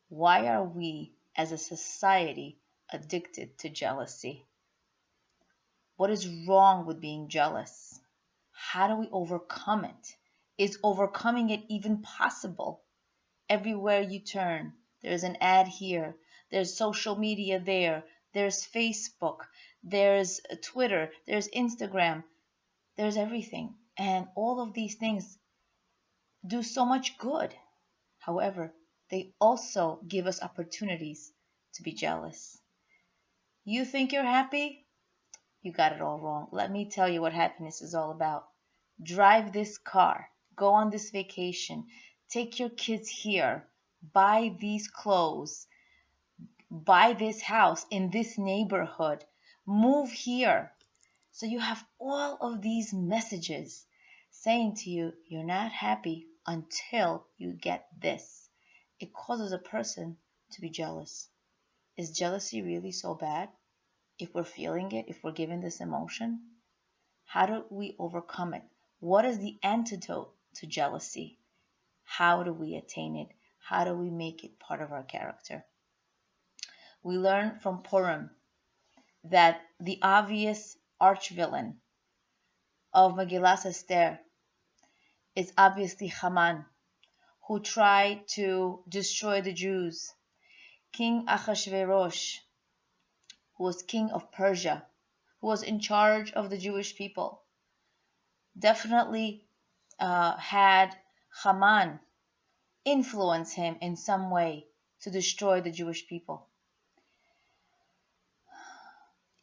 Why are we, as a society, addicted to jealousy? What is wrong with being jealous? How do we overcome it? Is overcoming it even possible? Everywhere you turn, there's an ad here, there's social media there, there's Facebook, there's Twitter, there's Instagram, there's everything. And all of these things do so much good. However, they also give us opportunities to be jealous. You think you're happy? You got it all wrong. Let me tell you what happiness is all about. Drive this car, go on this vacation, take your kids here, buy these clothes, buy this house in this neighborhood, move here. So you have all of these messages saying to you, you're not happy until you get this. It causes a person to be jealous. Is jealousy really so bad? If we're feeling it, if we're given this emotion, how do we overcome it? What is the antidote to jealousy? How do we attain it? How do we make it part of our character? We learn from Purim that the obvious arch-villain of Megillas Esther is obviously Haman, who tried to destroy the Jews. King Achashverosh, who was king of Persia, who was in charge of the Jewish people, definitely had Haman influence him in some way to destroy the Jewish people.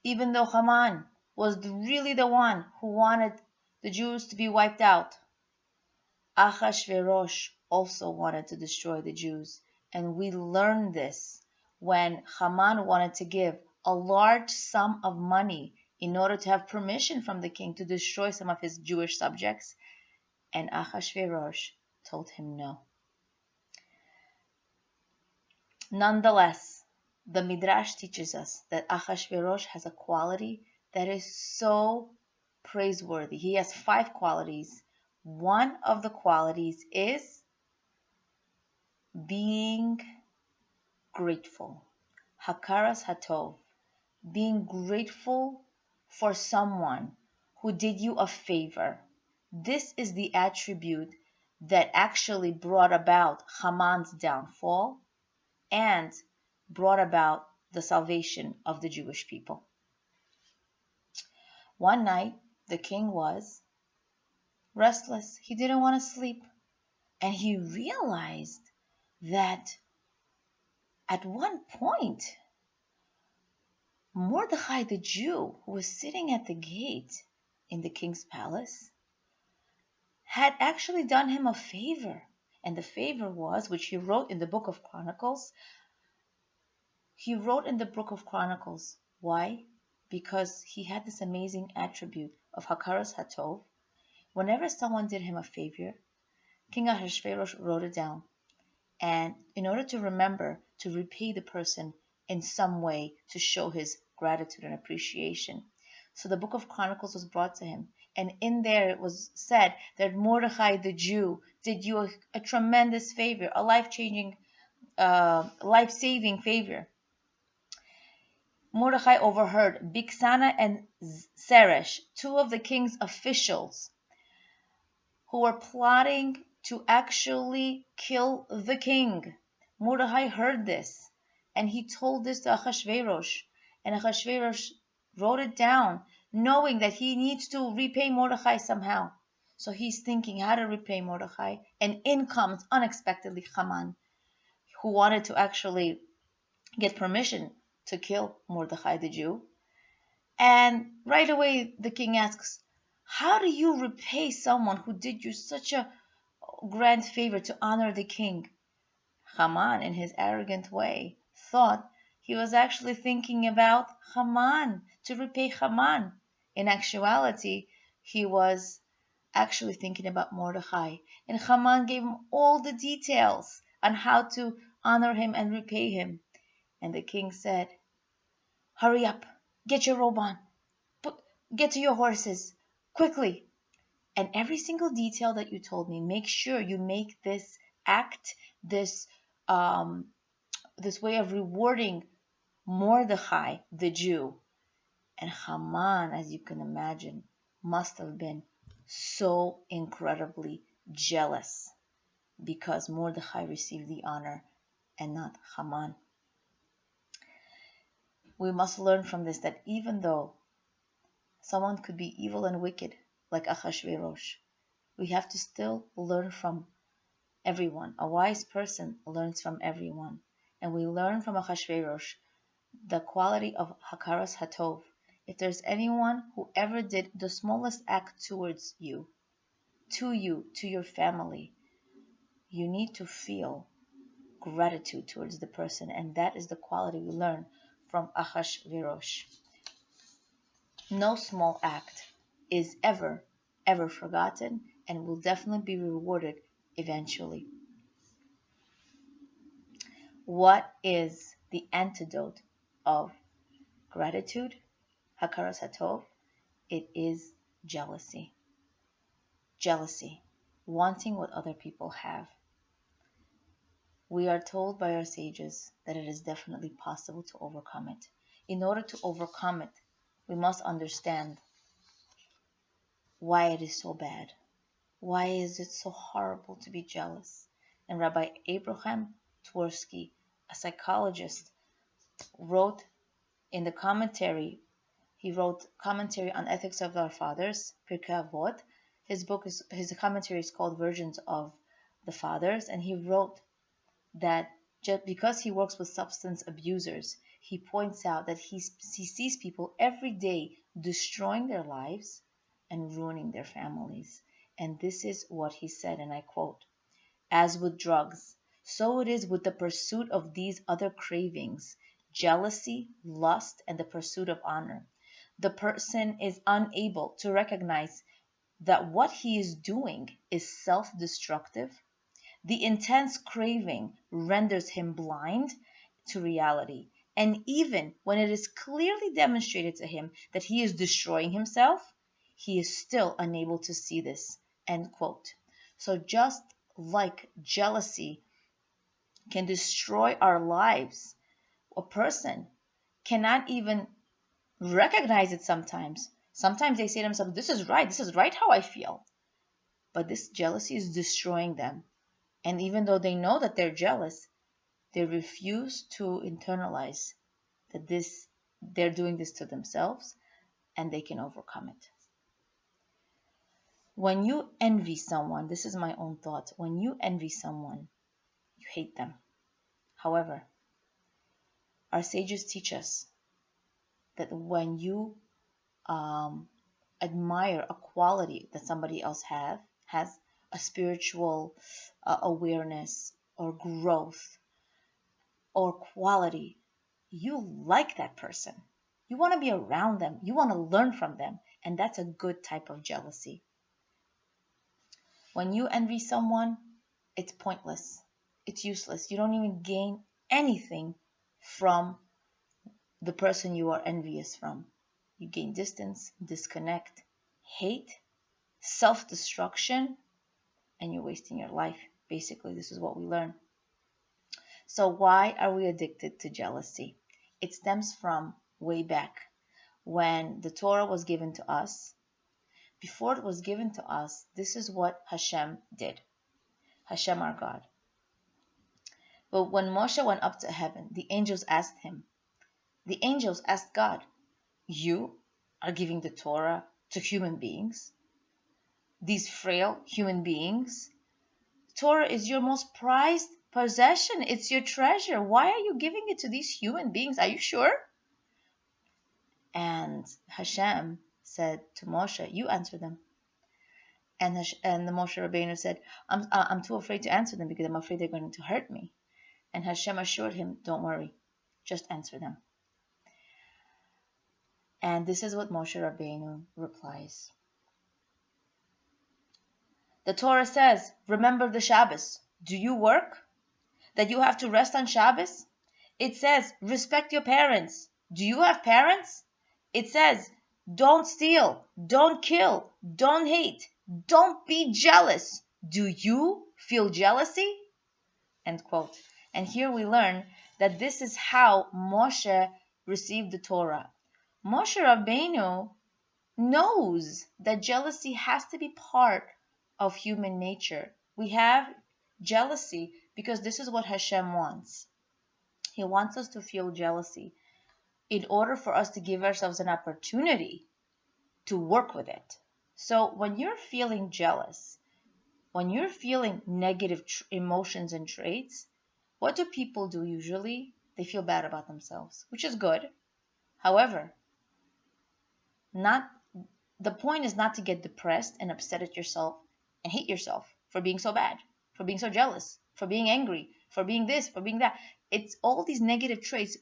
Even though Haman was really the one who wanted the Jews to be wiped out, Achashverosh also wanted to destroy the Jews. And we learned this when Haman wanted to give a large sum of money in order to have permission from the king to destroy some of his Jewish subjects. And Achashverosh told him no. Nonetheless, the Midrash teaches us that Achashverosh has a quality that is so praiseworthy. He has 5 qualities. One of the qualities is being grateful. Hakaras Hatov. Being grateful for someone who did you a favor. This is the attribute that actually brought about Haman's downfall and brought about the salvation of the Jewish people. One night, the king was restless. He didn't want to sleep. And he realized that at one point, Mordechai the Jew, who was sitting at the gate in the king's palace, had actually done him a favor. And the favor was, which he wrote in the book of Chronicles. He wrote in the book of Chronicles. Why? Because he had this amazing attribute of Hakaras Hatov. Whenever someone did him a favor, King Ahasuerus wrote it down. And in order to remember to repay the person in some way to show his gratitude and appreciation. So the book of Chronicles was brought to him. And in there it was said that Mordechai the Jew did you a tremendous favor, a life-changing, life-saving favor. Mordechai overheard Bigthana and Zeresh, 2 of the king's officials, who were plotting to actually kill the king. Mordechai heard this, and he told this to Achashverosh, and Achashverosh wrote it down, knowing that he needs to repay Mordechai somehow. So he's thinking how to repay Mordechai, and in comes unexpectedly Haman, who wanted to actually get permission to kill Mordechai the Jew. And right away the king asks, how do you repay someone who did you such a grand favor to honor the king? Haman, in his arrogant way, thought he was actually thinking about Haman, to repay Haman. In actuality, he was actually thinking about Mordechai. And Haman gave him all the details on how to honor him and repay him. And the king said, hurry up, get your robe on, get to your horses, quickly. And every single detail that you told me, make sure you make this act, this this way of rewarding Mordechai, the Jew. And Haman, as you can imagine, must have been so incredibly jealous because Mordechai received the honor and not Haman. We must learn from this that even though someone could be evil and wicked, like Achashverosh, we have to still learn from everyone. A wise person learns from everyone. And we learn from Achashverosh the quality of Hakaras Hatov. If there's anyone who ever did the smallest act towards you, to your family, you need to feel gratitude towards the person. And that is the quality we learn from Achashverosh. No small act is ever forgotten and will definitely be rewarded eventually. What is the antidote of gratitude? Hakaras Hatov. It is jealousy. Jealousy, wanting what other people have. We are told by our sages that it is definitely possible to overcome it. In order to overcome it, we must understand why it is so bad. Why is it so horrible to be jealous? And Rabbi Abraham Twersky, a psychologist, wrote in the commentary, he wrote commentary on Ethics of Our Fathers, Pirkei Avot. His commentary is called Versions of the Fathers, and he wrote that just because he works with substance abusers, he points out that he sees people every day destroying their lives and ruining their families. And this is what he said, and I quote, "As with drugs, so it is with the pursuit of these other cravings, jealousy, lust, and the pursuit of honor. The person is unable to recognize that what he is doing is self-destructive. The intense craving renders him blind to reality, and even when it is clearly demonstrated to him that he is destroying himself, he is still unable to see this." End quote. So just like jealousy can destroy our lives, a person cannot even recognize it sometimes. Sometimes they say to themselves, this is right how I feel. But this jealousy is destroying them. And even though they know that they're jealous, they refuse to internalize that they're doing this to themselves and they can overcome it. When you envy someone, this is my own thought, when you envy someone, you hate them. However, our sages teach us that when you admire a quality that somebody else has a spiritual awareness or growth or quality, you like that person. You want to be around them. You want to learn from them. And that's a good type of jealousy. When you envy someone, it's pointless. It's useless. You don't even gain anything from the person you are envious from. You gain distance, disconnect, hate, self-destruction, and you're wasting your life. Basically, this is what we learn. So why are we addicted to jealousy? It stems from way back when the Torah was given to us. Before it was given to us, this is what Hashem did. Hashem, our God. But when Moshe went up to heaven, the angels asked God, you are giving the Torah to human beings, these frail human beings. Torah is your most prized possession. It's your treasure. Why are you giving it to these human beings? Are you sure? And Hashem said to Moshe, you answer them. And the Moshe Rabbeinu said, I'm too afraid to answer them because I'm afraid they're going to hurt me. And Hashem assured him, don't worry, just answer them. And this is what Moshe Rabbeinu replies. The Torah says, remember the Shabbos. Do you work? That you have to rest on Shabbos? It says, respect your parents. Do you have parents? It says, don't steal, don't kill, don't hate, don't be jealous. Do you feel jealousy? End quote. And here we learn that this is how Moshe received the Torah. Moshe Rabbeinu knows that jealousy has to be part of human nature. We have jealousy because this is what Hashem wants. He wants us to feel jealousy in order for us to give ourselves an opportunity to work with it. So when you're feeling jealous, when you're feeling negative emotions and traits, what do people do usually? They feel bad about themselves, which is good. However, not the point is not to get depressed and upset at yourself and hate yourself for being so bad, for being so jealous, for being angry, for being this, for being that. It's all these negative traits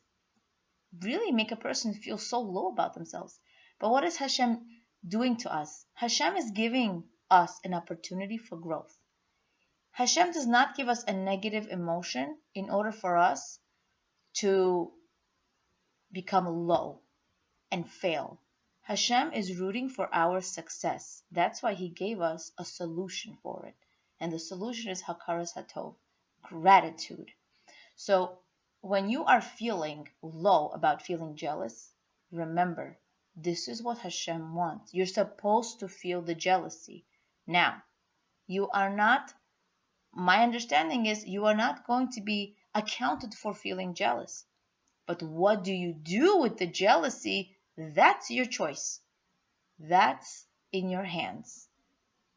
really make a person feel so low about themselves. But what is Hashem doing to us? Hashem is giving us an opportunity for growth. Hashem does not give us a negative emotion in order for us to become low and fail. Hashem is rooting for our success. That's why He gave us a solution for it. And the solution is Hakaras Hatov, gratitude. So when you are feeling low about feeling jealous, remember, this is what Hashem wants. You're supposed to feel the jealousy. Now, you are not, my understanding is you are not going to be accounted for feeling jealous. But what do you do with the jealousy? That's your choice. That's in your hands.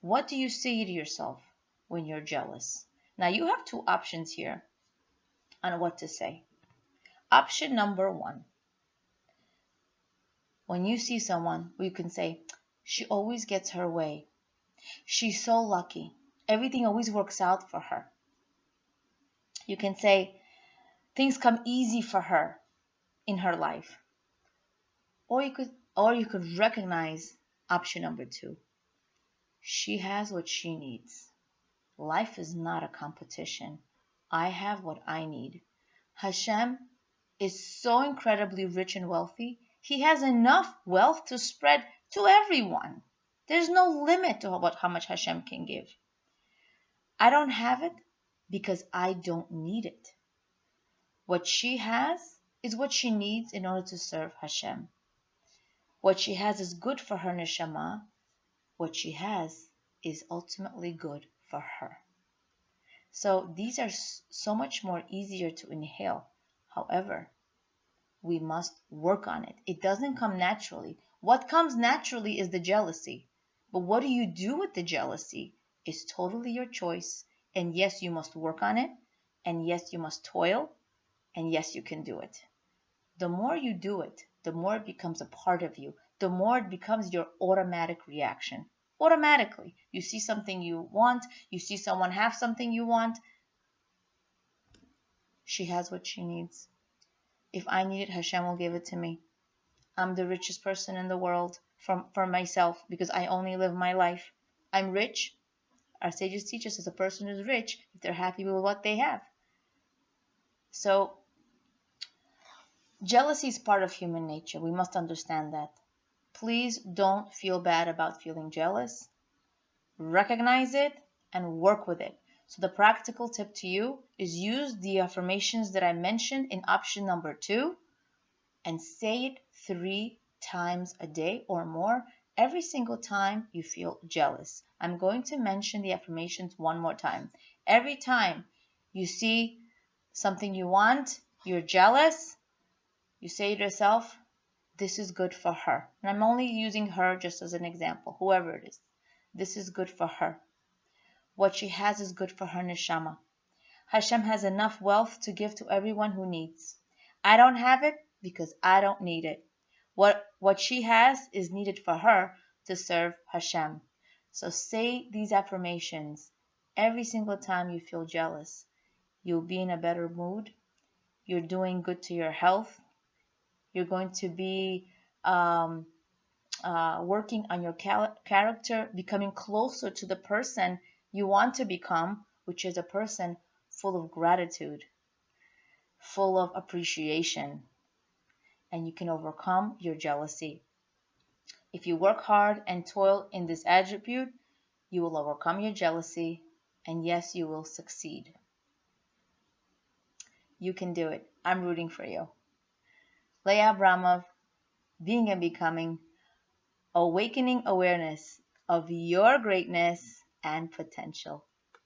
What do you say to yourself when you're jealous? Now, you have two options here on what to say. Option number one, when you see someone, you can say, she always gets her way. She's so lucky. Everything always works out for her. You can say, things come easy for her in her life. Or you could recognize option number two. She has what she needs. Life is not a competition. I have what I need. Hashem is so incredibly rich and wealthy. He has enough wealth to spread to everyone. There's no limit to how much Hashem can give. I don't have it because I don't need it. What she has is what she needs in order to serve Hashem. What she has is good for her neshama. What she has is ultimately good for her. So these are so much more easier to inhale. However, we must work on it. It doesn't come naturally. What comes naturally is the jealousy. But what do you do with the jealousy is totally your choice. And yes, you must work on it. And yes, you must toil. And yes, you can do it. The more you do it, the more it becomes a part of you. The more it becomes your automatic reaction. Automatically. You see something you want. You see someone have something you want. She has what she needs. If I need it, Hashem will give it to me. I'm the richest person in the world for myself because I only live my life. I'm rich. Our sages teach us as a person is rich if they're happy with what they have. So, jealousy is part of human nature. We must understand that. Please don't feel bad about feeling jealous. Recognize it and work with it. So the practical tip to you is use the affirmations that I mentioned in option number 2 and say it 3 times a day or more every single time you feel jealous. I'm going to mention the affirmations one more time. Every time you see something you want, you're jealous, you say to yourself, this is good for her. And I'm only using her just as an example, whoever it is. This is good for her. What she has is good for her neshama. Hashem has enough wealth to give to everyone who needs. I don't have it because I don't need it. What she has is needed for her to serve Hashem. So say these affirmations every single time you feel jealous. You'll be in a better mood. You're doing good to your health. You're going to be working on your character, becoming closer to the person you want to become, which is a person full of gratitude, full of appreciation, and you can overcome your jealousy. If you work hard and toil in this attribute, you will overcome your jealousy, and yes, you will succeed. You can do it. I'm rooting for you. Leah Abramov, Being and Becoming, awakening awareness of your greatness and potential.